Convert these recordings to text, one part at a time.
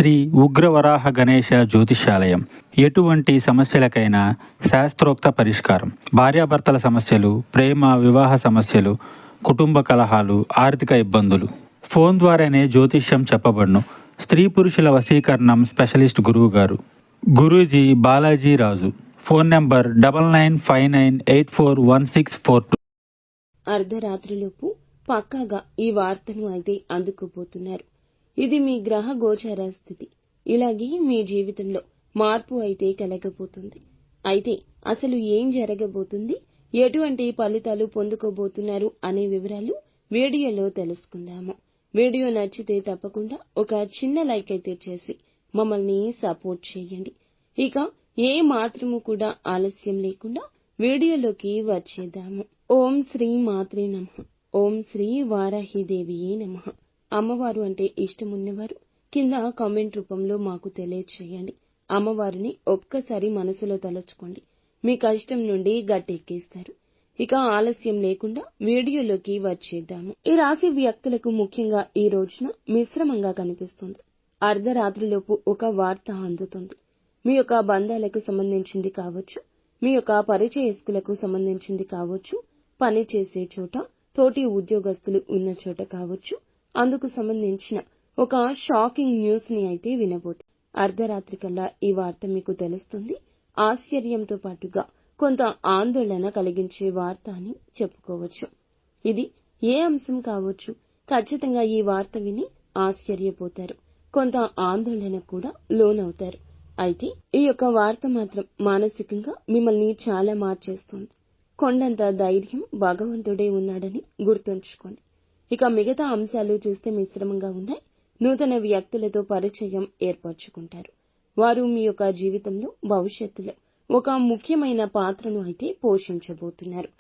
శ్రీ ఉగ్రవరాహ గణేశ జ్యోతిష్యాలయం. ఎటువంటి సమస్యలకైనా శాస్త్రోక్త పరిష్కారం. భార్యాభర్తల సమస్యలు, ప్రేమ వివాహ సమస్యలు, కుటుంబ కలహాలు, ఆర్థిక ఇబ్బందులు ఫోన్ ద్వారానే జ్యోతిష్యం చెప్పబడును. స్త్రీ పురుషుల వశీకరణం స్పెషలిస్ట్ గురువు గారు గురూజీ బాలాజీ రాజు. Phone number 9959841642. అర్ధరాత్రిలోపు పక్కాగా ఈ వార్తను అయితే అందుకుపోతున్నారు. ఇది మీ గ్రహ గోచార స్థితి. ఇలాగే మీ జీవితంలో మార్పు అయితే కలగబోతుంది. అయితే అసలు ఏం జరగబోతుంది, ఎటువంటి ఫలితాలు పొందుకోబోతున్నారు అనే వివరాలు వీడియోలో తెలుసుకుందాము. వీడియో నచ్చితే తప్పకుండా ఒక చిన్న లైక్ అయితే చేసి మమ్మల్ని సపోర్ట్ చేయండి. ఇక ఏ మాత్రము కూడా ఆలస్యం లేకుండా వీడియోలోకి వచ్చేద్దాము. ఓం శ్రీ మాత్రే నమః. ఓం శ్రీ వారాహిదేవియే నమః. అమ్మవారు అంటే ఇష్టమున్నవారు కింద కామెంట్ రూపంలో మాకు తెలియచేయండి. అమ్మవారిని ఒక్కసారి మనసులో తలుచుకోండి, మీ కష్టం నుండి గట్టెక్కేస్తారు. ఇక ఆలస్యం లేకుండా వీడియోలోకి వచ్చేద్దాము. ఈ రాశి వ్యక్తులకు ముఖ్యంగా ఈ రోజున మిశ్రమంగా కనిపిస్తుంది. అర్ధరాత్రిలోపు ఒక వార్త అందుతుంది. మీ యొక్క బంధాలకు సంబంధించింది కావచ్చు, మీ యొక్క పరిచయస్తులకు సంబంధించింది కావచ్చు, పని చేసే చోట, తోటి ఉద్యోగస్తులు ఉన్న చోట కావచ్చు, అందుకు సంబంధించిన ఒక షాకింగ్ న్యూస్ ని అయితే వినబోతుంది. అర్ధరాత్రి కల్లా ఈ వార్త మీకు తెలుస్తుంది. ఆశ్చర్యంతో పాటుగా కొంత ఆందోళన కలిగించే వార్త అని చెప్పుకోవచ్చు. ఇది ఏ అంశం కావచ్చు, ఖచ్చితంగా ఈ వార్త విని ఆశ్చర్యపోతారు, కొంత ఆందోళన కూడా లోనవుతారు. అయితే ఈ యొక్క వార్త మాత్రం మానసికంగా మిమ్మల్ని చాలా మార్చేస్తుంది. కొండంత ధైర్యం భగవంతుడే ఉన్నాడని గుర్తుంచుకోండి. ఇక మిగతా అంశాలు చూస్తే మిశ్రమంగా ఉన్నాయి. నూతన వ్యక్తులతో పరిచయం ఏర్పరచుకుంటారు. వారు మీ యొక్క జీవితంలో భవిష్యత్తులో ఒక ముఖ్యమైన పాత్రను అయితే పోషించబోతున్నారు.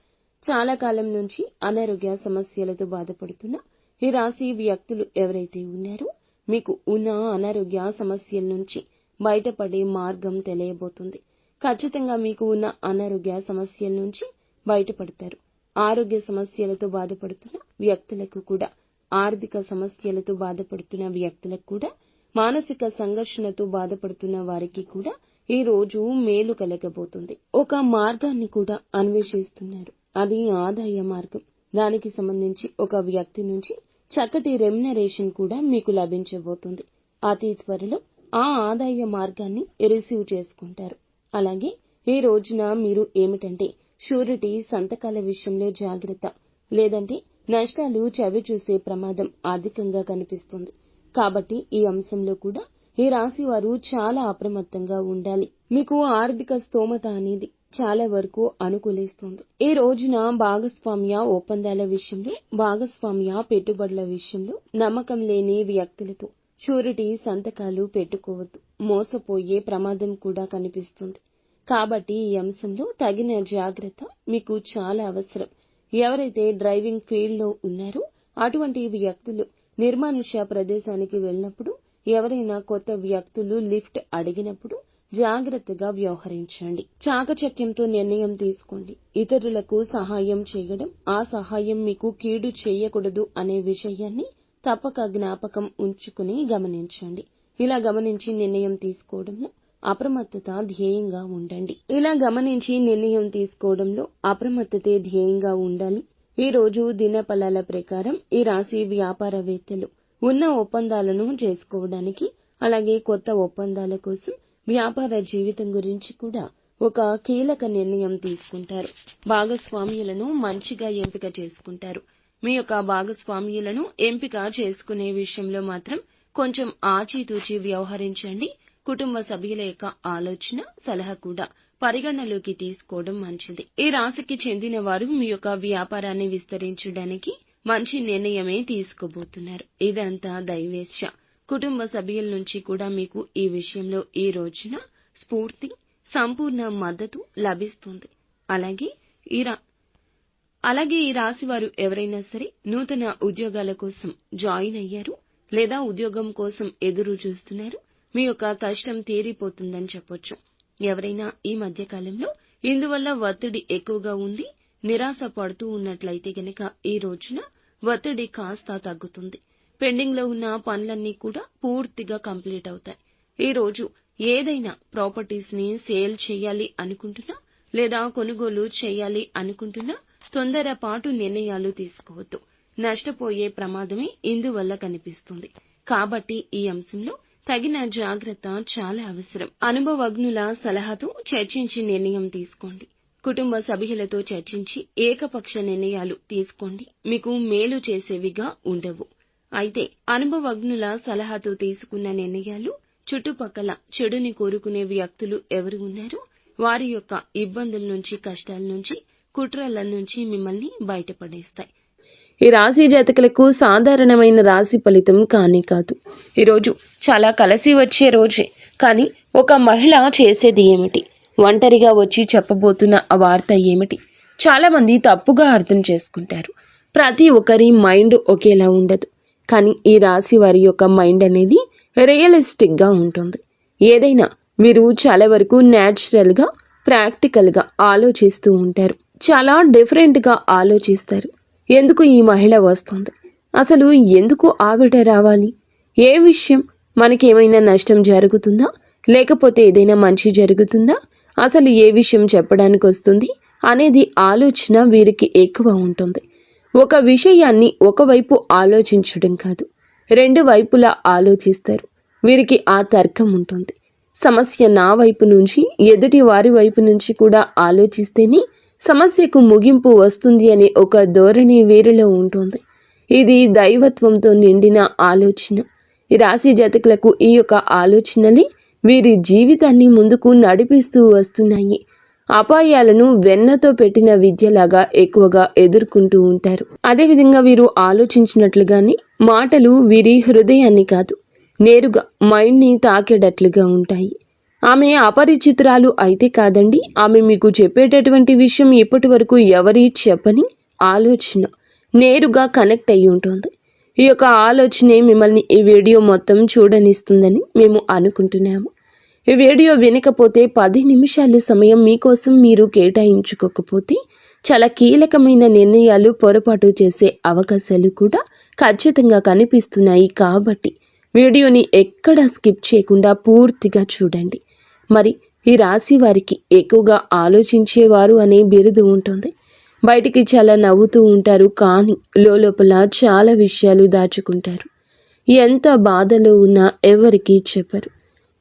చాలా కాలం నుంచి అనారోగ్య సమస్యలతో బాధపడుతున్న ఈ రాశి వ్యక్తులు ఎవరైతే ఉన్నారో మీకు ఉన్న అనారోగ్య సమస్యల నుంచి బయటపడే మార్గం తెలియబోతుంది. ఖచ్చితంగా మీకు ఉన్న అనారోగ్య సమస్యల నుంచి బయటపడతారు. ఆరోగ్య సమస్యలతో బాధపడుతున్న వ్యక్తులకు కూడా, ఆర్థిక సమస్యలతో బాధపడుతున్న వ్యక్తులకు కూడా, మానసిక సంఘర్షణతో బాధపడుతున్న వారికి కూడా ఈ రోజు మేలు కలగబోతుంది. ఒక మార్గాన్ని కూడా అన్వేషిస్తున్నారు, అది ఆదాయ మార్గం. దానికి సంబంధించి ఒక వ్యక్తి నుంచి చక్కటి రెమ్యునరేషన్ కూడా మీకు లభించబోతుంది. అతి త్వరలో ఆ ఆదాయ మార్గాన్ని రిసీవ్ చేసుకుంటారు. అలాగే ఈ రోజున మీరు ఏమిటంటే షూరిటీ సంతకాల విషయంలో జాగ్రత్త, లేదంటే నష్టాలు చవి చూసే ప్రమాదం అధికంగా కనిపిస్తుంది. కాబట్టి ఈ అంశంలో కూడా ఈ రాశి వారు చాలా అప్రమత్తంగా ఉండాలి. మీకు ఆర్థిక స్తోమత అనేది చాలా వరకు అనుకూలిస్తుంది. ఈ రోజున భాగస్వామ్య ఒప్పందాల విషయంలో, భాగస్వామ్య పెట్టుబడుల విషయంలో నమ్మకం లేని వ్యక్తులతో షూరిటీ సంతకాలు పెట్టుకోవద్దు. మోసపోయే ప్రమాదం కూడా కనిపిస్తుంది. కాబట్టి ఈ అంశంలో తగిన జాగ్రత్త మీకు చాలా అవసరం. ఎవరైతే డ్రైవింగ్ ఫీల్డ్ లో ఉన్నారో అటువంటి వ్యక్తులు నిర్మానుష్య ప్రదేశానికి వెళ్ళినప్పుడు, ఎవరైనా కొత్త వ్యక్తులు లిఫ్ట్ అడిగినప్పుడు జాగ్రత్తగా వ్యవహరించండి. చాకచక్యంతో నిర్ణయం తీసుకోండి. ఇతరులకు సహాయం చేయడం, ఆ సహాయం మీకు కీడు చేయకూడదు అనే విషయాన్ని తప్పక జ్ఞాపకం ఉంచుకుని గమనించండి. ఇలా గమనించి నిర్ణయం తీసుకోవడంలో అప్రమత్తత ధ్యేయంగా ఉండండి. ఇలా గమనించి నిర్ణయం తీసుకోవడంలో అప్రమత్తతే ధ్యేయంగా ఉండాలి. ఈ రోజు దినఫలాల ప్రకారం ఈ రాశి వ్యాపారవేత్తలు ఉన్న ఒప్పందాలను చేసుకోవడానికి, అలాగే కొత్త ఒప్పందాల కోసం, వ్యాపార జీవితం గురించి కూడా ఒక కీలక నిర్ణయం తీసుకుంటారు. భాగస్వామ్యులను మంచిగా ఎంపిక చేసుకుంటారు. మీ యొక్క భాగస్వామ్యులను ఎంపిక చేసుకునే విషయంలో మాత్రం కొంచెం ఆచితూచి వ్యవహరించండి. కుటుంబ సభ్యుల యొక్క ఆలోచన, సలహా కూడా పరిగణలోకి తీసుకోవడం మంచిది. ఈ రాశికి చెందిన వారు మీ యొక్క వ్యాపారాన్ని విస్తరించడానికి మంచి నిర్ణయమే తీసుకోబోతున్నారు. ఇదంతా దైవేచ్ఛ. కుటుంబ సభ్యుల నుంచి కూడా మీకు ఈ విషయంలో ఈ రోజున స్ఫూర్తి, సంపూర్ణ మద్దతు లభిస్తుంది. అలాగే ఈ రాశి వారు ఎవరైనా సరే నూతన ఉద్యోగాల కోసం జాయిన్ అయ్యారు, లేదా ఉద్యోగం కోసం ఎదురు చూస్తున్నారు, మీ యొక్క కష్టం తీరిపోతుందని చెప్పొచ్చు. ఎవరైనా ఈ మధ్య కాలంలో ఇందువల్ల ఒత్తిడి ఎక్కువగా ఉండి నిరాశ పడుతూ ఉన్నట్లయితే గనక ఈ రోజున ఒత్తిడి కాస్త తగ్గుతుంది. పెండింగ్లో ఉన్న పనులన్నీ కూడా పూర్తిగా కంప్లీట్ అవుతాయి. ఈరోజు ఏదైనా ప్రాపర్టీస్ని సేల్ చేయాలి అనుకుంటున్నా లేదా కొనుగోలు చేయాలి అనుకుంటున్నా తొందరపాటు నిర్ణయాలు తీసుకోవద్దు. నష్టపోయే ప్రమాదమే ఇందువల్ల కనిపిస్తుంది. కాబట్టి ఈ అంశంలో తగిన జాగ్రత్త చాలా అవసరం. అనుభవజ్ఞుల సలహాతో చర్చించి నిర్ణయం తీసుకోండి. కుటుంబ సభ్యులతో చర్చించి ఏకపక్ష నిర్ణయాలు తీసుకోండి. మీకు మేలు చేసేవిగా ఉండవు. అయితే అనుభవజ్ఞుల సలహాతో తీసుకున్న నిర్ణయాలు చుట్టుపక్కల చెడుని కోరుకునే వ్యక్తులు ఎవరు ఉన్నారో వారి యొక్క ఇబ్బందుల నుంచి, కష్టాల నుంచి, కుట్రల నుంచి మిమ్మల్ని బయటపడేస్తాయి. ఈ రాశి జాతకులకు సాధారణమైన రాశి ఫలితం కానే కాదు. ఈరోజు చాలా కలిసి వచ్చే రోజే. కానీ ఒక మహిళ చేసేది ఏమిటి? ఒంటరిగా వచ్చి చెప్పబోతున్న ఆ వార్త ఏమిటి? చాలామంది తప్పుగా అర్థం చేసుకుంటారు. ప్రతి ఒక్కరి మైండ్ ఒకేలా ఉండదు. కానీ ఈ రాశి వారి యొక్క మైండ్ అనేది రియలిస్టిక్గా ఉంటుంది. ఏదైనా మీరు చాలా వరకు న్యాచురల్గా, ప్రాక్టికల్గా ఆలోచిస్తూ ఉంటారు. చాలా డిఫరెంట్గా ఆలోచిస్తారు. ఎందుకు ఈ మహిళ వస్తుంది? అసలు ఎందుకు ఆవిడ రావాలి? ఏ విషయం? మనకేమైనా నష్టం జరుగుతుందా? లేకపోతే ఏదైనా మంచి జరుగుతుందా? అసలు ఏ విషయం చెప్పడానికి వస్తుంది అనేది ఆలోచన వీరికి ఎక్కువ ఉంటుంది. ఒక విషయాన్ని ఒకవైపు ఆలోచించడం కాదు, రెండు వైపులా ఆలోచిస్తారు. వీరికి ఆ తర్కం ఉంటుంది. సమస్య నా వైపు నుంచి, ఎదుటి వారి వైపు నుంచి కూడా ఆలోచిస్తేనే సమస్యకు ముగింపు వస్తుంది అనే ఒక ధోరణి వీరిలో ఉంటుంది. ఇది దైవత్వంతో నిండిన ఆలోచన. ఈ రాశి జాతకులకు ఈ యొక్క ఆలోచనలే వీరి జీవితాన్ని ముందుకు నడిపిస్తూ వస్తున్నాయి. అపాయాలను వెన్నతో పెట్టిన విద్యలాగా ఎక్కువగా ఎదుర్కొంటూ ఉంటారు. అదేవిధంగా వీరు ఆలోచించినట్లుగానే మాటలు వీరి హృదయాన్ని కాదు, నేరుగా మైండ్ని తాకేటట్లుగా ఉంటాయి. ఆమె అపరిచితురాలు అయితే కాదండి. ఆమె మీకు చెప్పేటటువంటి విషయం ఇప్పటి వరకు ఎవరి చెప్పని ఆలోచన నేరుగా కనెక్ట్ అయి ఉంటుంది. ఈ యొక్క ఆలోచనే మిమ్మల్ని ఈ వీడియో మొత్తం చూడనిస్తుందని మేము అనుకుంటున్నాము. ఈ వీడియో వినకపోతే 10 నిమిషాలు సమయం మీకోసం మీరు కేటాయించుకోకపోతే చాలా కీలకమైన నిర్ణయాలు పొరపాటు చేసే అవకాశాలు కూడా ఖచ్చితంగా కనిపిస్తున్నాయి. కాబట్టి వీడియోని ఎక్కడా స్కిప్ చేయకుండా పూర్తిగా చూడండి. మరి ఈ రాశి వారికి ఎక్కువగా ఆలోచించేవారు అనే బిరుదు ఉంటుంది. బయటికి చాలా నవ్వుతూ ఉంటారు, కానీ లోపల చాలా విషయాలు దాచుకుంటారు. ఎంత బాధలో ఉన్నా ఎవరికీ చెప్పరు.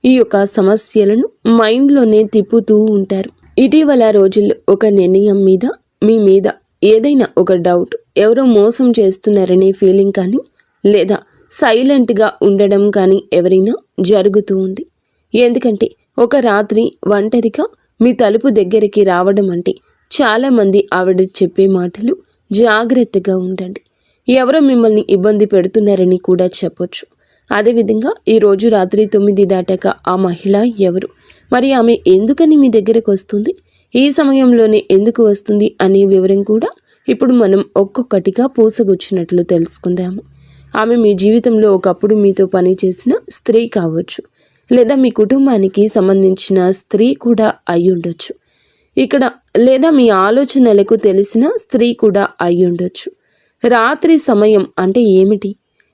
ఈ యొక్క సమస్యలను మైండ్లోనే తిప్పుతూ ఉంటారు. ఇటీవల రోజుల్లో ఒక నిర్ణయం మీద, మీ మీద ఏదైనా ఒక డౌట్, ఎవరో మోసం చేస్తున్నారనే ఫీలింగ్ కానీ, లేదా సైలెంట్గా ఉండడం కానీ ఎవరైనా జరుగుతూ ఉంది. ఎందుకంటే ఒక రాత్రి ఒంటరిగా మీ తలుపు దగ్గరికి రావడం అంటే చాలామంది ఆవిడ చెప్పే మాటలు జాగ్రత్తగా ఉండండి, ఎవరో మిమ్మల్ని ఇబ్బంది పెడుతున్నారని కూడా చెప్పొచ్చు. అదేవిధంగా ఈరోజు రాత్రి 9 దాటాక ఆ మహిళ ఎవరు, మరి ఆమె ఎందుకని మీ దగ్గరకు వస్తుంది, ఈ సమయంలోనే ఎందుకు వస్తుంది అనే వివరం కూడా ఇప్పుడు మనం ఒక్కొక్కటిగా పూసగుచ్చినట్లు తెలుసుకుందాము. ఆమె మీ జీవితంలో ఒకప్పుడు మీతో పనిచేసిన స్త్రీ కావచ్చు, లేదా మీ కుటుంబానికి సంబంధించిన స్త్రీ కూడా అయి ఉండొచ్చు. ఇక్కడ లేదా మీ ఆలోచనలకు తెలిసిన స్త్రీ కూడా అయి ఉండొచ్చు. రాత్రి సమయం అంటే ఏమిటి?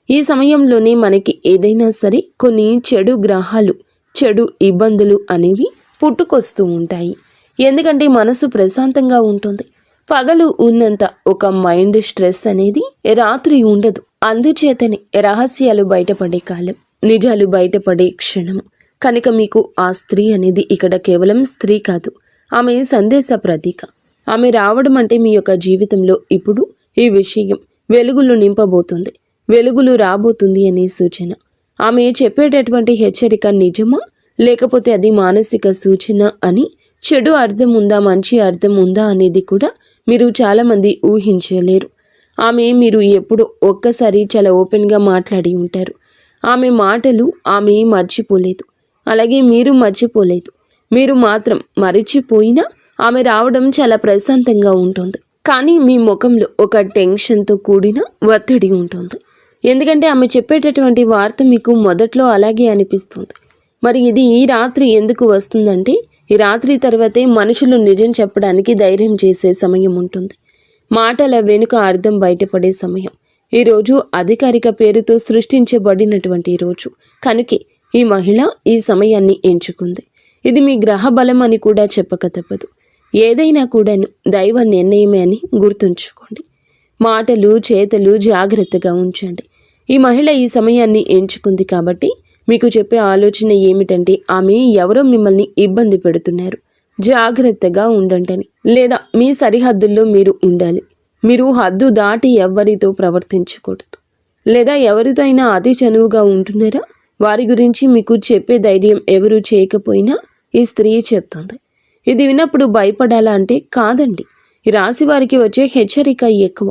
ఈ సమయంలోనే మనకి ఏదైనా సరే కొన్ని చెడు గ్రహాలు, చెడు ఇబ్బందులు అనేవి పుట్టుకొస్తూ ఉంటాయి. ఎందుకంటే మనసు ప్రశాంతంగా ఉంటుంది. పగలు ఉన్నంత ఒక మైండ్ స్ట్రెస్ అనేది రాత్రి ఉండదు. అందుచేతనే రహస్యాలు బయటపడే కాలం, నిజాలు బయటపడే క్షణము. కనుక మీకు ఆ స్త్రీ అనేది ఇక్కడ కేవలం స్త్రీ కాదు, ఆమె సందేశ ప్రతీక. ఆమె రావడం అంటే మీ యొక్క జీవితంలో ఇప్పుడు ఈ విషయం వెలుగులు నింపబోతుంది, వెలుగులు రాబోతుంది అనే సూచన. ఆమె చెప్పేటటువంటి హెచ్చరిక నిజమా, లేకపోతే అది మానసిక సూచన అని, చెడు అర్థం ఉందా, మంచి అర్థం ఉందా అనేది కూడా మీరు చాలామంది ఊహించలేరు. ఆమె మీరు ఎప్పుడు ఒక్కసారి చాలా ఓపెన్గా మాట్లాడి ఉంటారు. ఆమె మాటలు ఆమె మర్చిపోలేదు, అలాగే మీరు మర్చిపోలేదు. మీరు మాత్రం మరిచిపోయినా ఆమె రావడం చాలా ప్రశాంతంగా ఉంటుంది. కానీ మీ ముఖంలో ఒక టెన్షన్తో కూడిన ఒత్తిడి ఉంటుంది. ఎందుకంటే ఆమె చెప్పేటటువంటి వార్త మీకు మొదట్లో అలాగే అనిపిస్తుంది. మరి ఇది ఈ రాత్రి ఎందుకు వస్తుందంటే, ఈ రాత్రి తర్వాతే మనుషులు నిజం చెప్పడానికి ధైర్యం చేసే సమయం ఉంటుంది. మాటల వెనుక అర్థం బయటపడే సమయం. ఈరోజు అధికారిక పేరుతో సృష్టించబడినటువంటి రోజు. కనుకే ఈ మహిళ ఈ సమయాన్ని ఎంచుకుంది. ఇది మీ గ్రహ బలం అని కూడా చెప్పక తప్పదు. ఏదైనా కూడాను దైవ నిర్ణయమే అని గుర్తుంచుకోండి. మాటలు చేతలు జాగ్రత్తగా ఉంచండి. ఈ మహిళ ఈ సమయాన్ని ఎంచుకుంది కాబట్టి మీకు చెప్పే ఆలోచన ఏమిటంటే, ఆమె ఎవరో మిమ్మల్ని ఇబ్బంది పెడుతున్నారు, జాగ్రత్తగా ఉండండి, లేదా మీ సరిహద్దుల్లో మీరు ఉండాలి. మీరు హద్దు దాటి ఎవరితో ప్రవర్తించకూడదు, లేదా ఎవరితో అయినా అతి చనువుగా ఉంటున్నారా, వారి గురించి మీకు చెప్పే ధైర్యం ఎవరు చేయకపోయినా ఈ స్త్రీ చెప్తుంది. ఇది విన్నప్పుడు భయపడాలా అంటే కాదండి. ఈ రాశి వారికి వచ్చే హెచ్చరిక ఎక్కువ.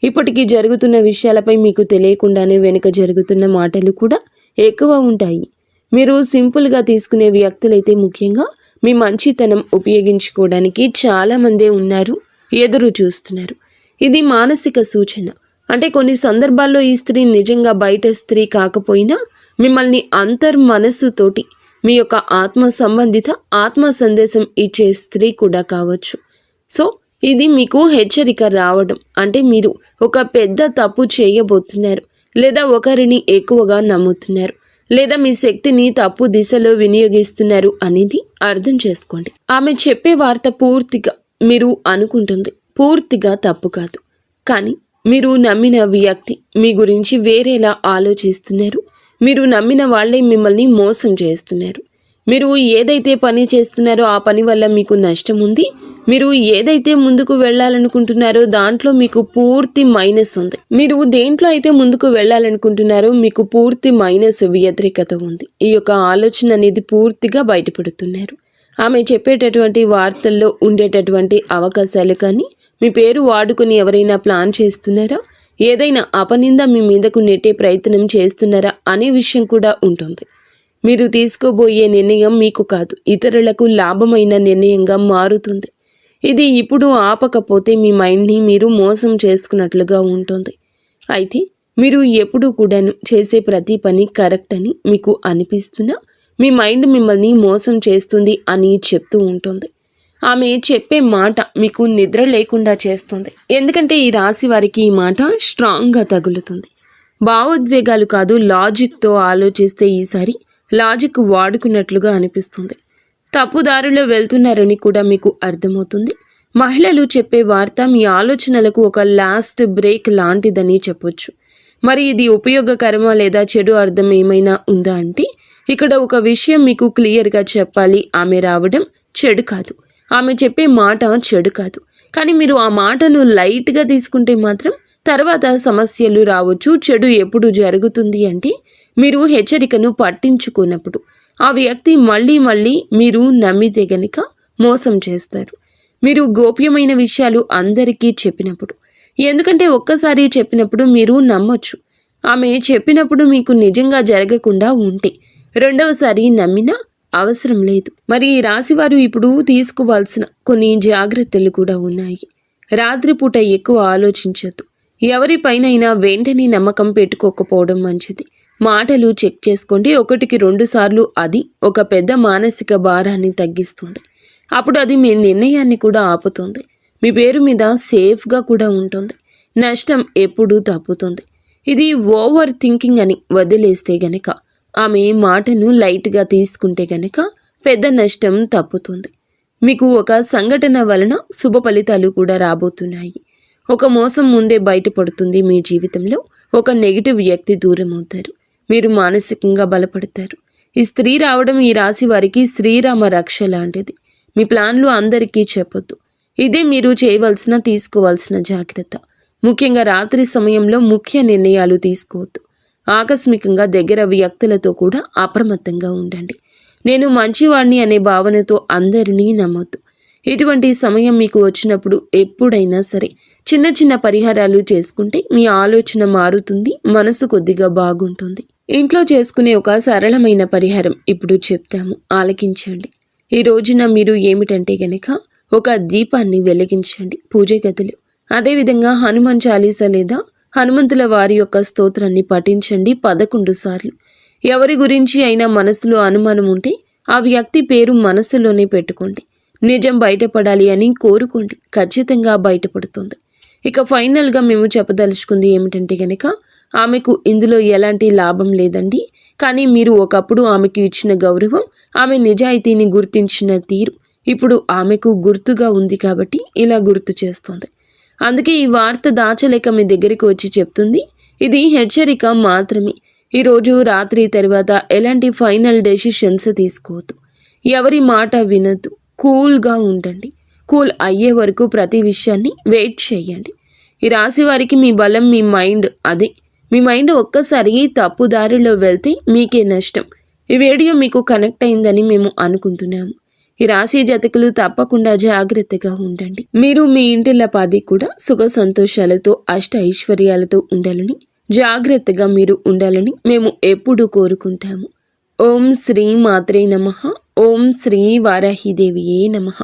ఇప్పటికీ జరుగుతున్న విషయాలపై మీకు తెలియకుండానే వెనుక జరుగుతున్న మాటలు కూడా ఎక్కువ ఉంటాయి. మీరు సింపుల్గా తీసుకునే వ్యక్తులైతే ముఖ్యంగా మీ మంచితనం ఉపయోగించుకోవడానికి చాలామందే ఉన్నారు, ఎదురు చూస్తున్నారు. ఇది మానసిక సూచన. అంటే కొన్ని సందర్భాల్లో ఈ స్త్రీ నిజంగా బయట స్త్రీ కాకపోయినా మిమ్మల్ని అంతర్మనస్సుతోటి మీ యొక్క ఆత్మ సంబంధిత ఆత్మ సందేశం ఇచ్చే స్త్రీ కూడా కావచ్చు. సో ఇది మీకు హెచ్చరిక రావడం అంటే మీరు ఒక పెద్ద తప్పు చేయబోతున్నారు, లేదా ఒకరిని ఎక్కువగా నమ్ముతున్నారు, లేదా మీ శక్తిని తప్పు దిశలో వినియోగిస్తున్నారు అనేది అర్థం చేసుకోండి. ఆమె చెప్పే వార్త పూర్తిగా మీరు అనుకుంటుంది పూర్తిగా తప్పు కాదు, కానీ మీరు నమ్మిన వ్యక్తి మీ గురించి వేరేలా ఆలోచిస్తున్నారు. మీరు నమ్మిన వాళ్ళే మిమ్మల్ని మోసం చేస్తున్నారు. మీరు ఏదైతే పని చేస్తున్నారో ఆ పని వల్ల మీకు నష్టం ఉంది. మీరు ఏదైతే ముందుకు వెళ్ళాలనుకుంటున్నారో దాంట్లో మీకు పూర్తి మైనస్ ఉంది. మీరు దేంట్లో అయితే ముందుకు వెళ్ళాలనుకుంటున్నారో మీకు పూర్తి మైనస్ వ్యతిరేకత ఉంది. ఈ యొక్క ఆలోచన అనేది పూర్తిగా బయటపడుతున్నారు. ఆమె చెప్పేటటువంటి వార్తల్లో ఉండేటటువంటి అవకాశాలు కానీ మీ పేరు వాడుకొని ఎవరైనా ప్లాన్ చేస్తున్నారా, ఏదైనా అపనింద మీ మీదకు నెట్టే ప్రయత్నం చేస్తున్నారా అనే విషయం కూడా ఉంటుంది. మీరు తీసుకోబోయే నిర్ణయం మీకు కాదు, ఇతరులకు లాభమైన నిర్ణయంగా మారుతుంది. ఇది ఇప్పుడు ఆపకపోతే మీ మైండ్ని మీరు మోసం చేసుకున్నట్లుగా ఉంటుంది. అయితే మీరు ఎప్పుడూ కూడాను చేసే ప్రతి పని కరెక్ట్ అని మీకు అనిపిస్తున్నా మీ మైండ్ మిమ్మల్ని మోసం చేస్తుంది అని చెప్తూ ఉంటుంది. ఆమె చెప్పే మాట మీకు నిద్ర లేకుండా చేస్తుంది. ఎందుకంటే ఈ రాశి వారికి ఈ మాట స్ట్రాంగ్గా తగులుతుంది. భావోద్వేగాలు కాదు, లాజిక్తో ఆలోచిస్తే ఈసారి లాజిక్ వాడుకున్నట్లుగా అనిపిస్తుంది. తప్పుదారిలో వెళ్తున్నారని కూడా మీకు అర్థమవుతుంది. మహిళలు చెప్పే వార్త మీ ఆలోచనలకు ఒక లాస్ట్ బ్రేక్ లాంటిదని చెప్పొచ్చు. మరి ఇది ఉపయోగకరమా లేదా చెడు అర్థం ఏమైనా ఉందా అంటే ఇక్కడ ఒక విషయం మీకు క్లియర్గా చెప్పాలి. ఆమె రావడం చెడు కాదు, ఆమె చెప్పే మాట చెడు కాదు. కానీ మీరు ఆ మాటను లైట్గా తీసుకుంటే మాత్రం తర్వాత సమస్యలు రావచ్చు. చెడు ఎప్పుడు జరుగుతుంది అంటే మీరు హెచ్చరికను పట్టించుకున్నప్పుడు. ఆ వ్యక్తి మళ్ళీ మీరు నమ్మితే గనుక మోసం చేస్తారు. మీరు గోప్యమైన విషయాలు అందరికీ చెప్పినప్పుడు. ఎందుకంటే ఒక్కసారి చెప్పినప్పుడు మీరు నమ్మొచ్చు. ఆమె చెప్పినప్పుడు మీకు నిజంగా జరగకుండా ఉంటే రెండవసారి నమ్మినా అవసరం లేదు. మరి ఈ రాశివారు ఇప్పుడు తీసుకోవాల్సిన కొన్ని జాగ్రత్తలు కూడా ఉన్నాయి. రాత్రిపూట ఎక్కువ ఆలోచించొద్దు. ఎవరిపైనైనా వెంటనే నమ్మకం పెట్టుకోకపోవడం మంచిది. మాటలు చెక్ చేసుకోండి. 1కి 2 సార్లు అది ఒక పెద్ద మానసిక భారాన్ని తగ్గిస్తుంది. అప్పుడు అది మీ నిర్ణయాన్ని కూడా ఆపుతుంది. మీ పేరు మీద సేఫ్గా కూడా ఉంటుంది. నష్టం ఎప్పుడూ తప్పుతుంది. ఇది ఓవర్ థింకింగ్ అని వదిలేస్తే గనక, ఆమె మాటను లైట్గా తీసుకుంటే గనక పెద్ద నష్టం తప్పుతుంది. మీకు ఒక సంఘటన వలన శుభ ఫలితాలు కూడా రాబోతున్నాయి. ఒక మోసం ముందే బయటపడుతుంది. మీ జీవితంలో ఒక నెగిటివ్ వ్యక్తి దూరం అవుతారు. మీరు మానసికంగా బలపడతారు. ఈ స్త్రీ రావడం ఈ రాశి వారికి శ్రీరామ రక్ష లాంటిది. మీ ప్లాన్లు అందరికీ చెప్పొద్దు. ఇదే మీరు చేయవలసిన తీసుకోవాల్సిన జాగ్రత్త. ముఖ్యంగా రాత్రి సమయంలో ముఖ్య నిర్ణయాలు తీసుకోవద్దు. ఆకస్మికంగా దగ్గర వ్యక్తులతో కూడా అప్రమత్తంగా ఉండండి. నేను మంచివాణ్ణి అనే భావనతో అందరినీ నమ్మొద్దు. ఇటువంటి సమయం మీకు వచ్చినప్పుడు ఎప్పుడైనా సరే చిన్న చిన్న పరిహారాలు చేసుకుంటే మీ ఆలోచన మారుతుంది, మనసు కొద్దిగా బాగుంటుంది. ఇంట్లో చేసుకునే ఒక సరళమైన పరిహారం ఇప్పుడు చెప్తాము, ఆలకించండి. ఈ రోజున మీరు ఏమిటంటే గనక ఒక దీపాన్ని వెలిగించండి పూజ గదిలో. అదేవిధంగా హనుమాన్ చాలీసా లేదా హనుమంతుల వారి యొక్క స్తోత్రాన్ని పఠించండి 11 సార్లు. ఎవరి గురించి అయినా మనసులో అనుమానం ఉంటే ఆ వ్యక్తి పేరు మనసులోనే పెట్టుకోండి. నిజం బయటపడాలి అని కోరుకోండి, ఖచ్చితంగా బయటపడుతుంది. ఇక ఫైనల్గా మేము చెప్పదలుచుకుంది ఏమిటంటే గనక ఆమెకు ఇందులో ఎలాంటి లాభం లేదండి. కానీ మీరు ఒకప్పుడు ఆమెకు ఇచ్చిన గౌరవం, ఆమె నిజాయితీని గుర్తించిన తీరు ఇప్పుడు ఆమెకు గుర్తుగా ఉంది కాబట్టి ఇలా గుర్తు చేస్తోంది. అందుకే ఈ వార్త దాచలేక మీ దగ్గరికి వచ్చి చెప్తుంది. ఇది హెచ్చరిక మాత్రమే. ఈరోజు రాత్రి తర్వాత ఎలాంటి ఫైనల్ డెసిషన్స్ తీసుకోవద్దు. ఎవరి మాట వినద్దు. కూల్గా ఉండండి. కూల్ అయ్యే వరకు ప్రతి విషయాన్ని వెయిట్ చేయండి. ఈ రాశి వారికి మీ బలం మీ మైండ్. అదే మీ మైండ్ ఒక్కసారి తప్పు దారిలో వెళ్తే మీకే నష్టం. ఈ వీడియో మీకు కనెక్ట్ అయిందని మేము అనుకుంటున్నాము. ఈ రాశి జాతకులు తప్పకుండా జాగ్రత్తగా ఉండండి. మీరు మీ ఇంటిల్లపాది కూడా సుఖ సంతోషాలతో అష్ట ఐశ్వర్యాలతో ఉండాలని, జాగ్రత్తగా మీరు ఉండాలని మేము ఎప్పుడూ కోరుకుంటాము. ఓం శ్రీ మాత్రే నమః. ఓం శ్రీ వారాహిదేవియే నమః.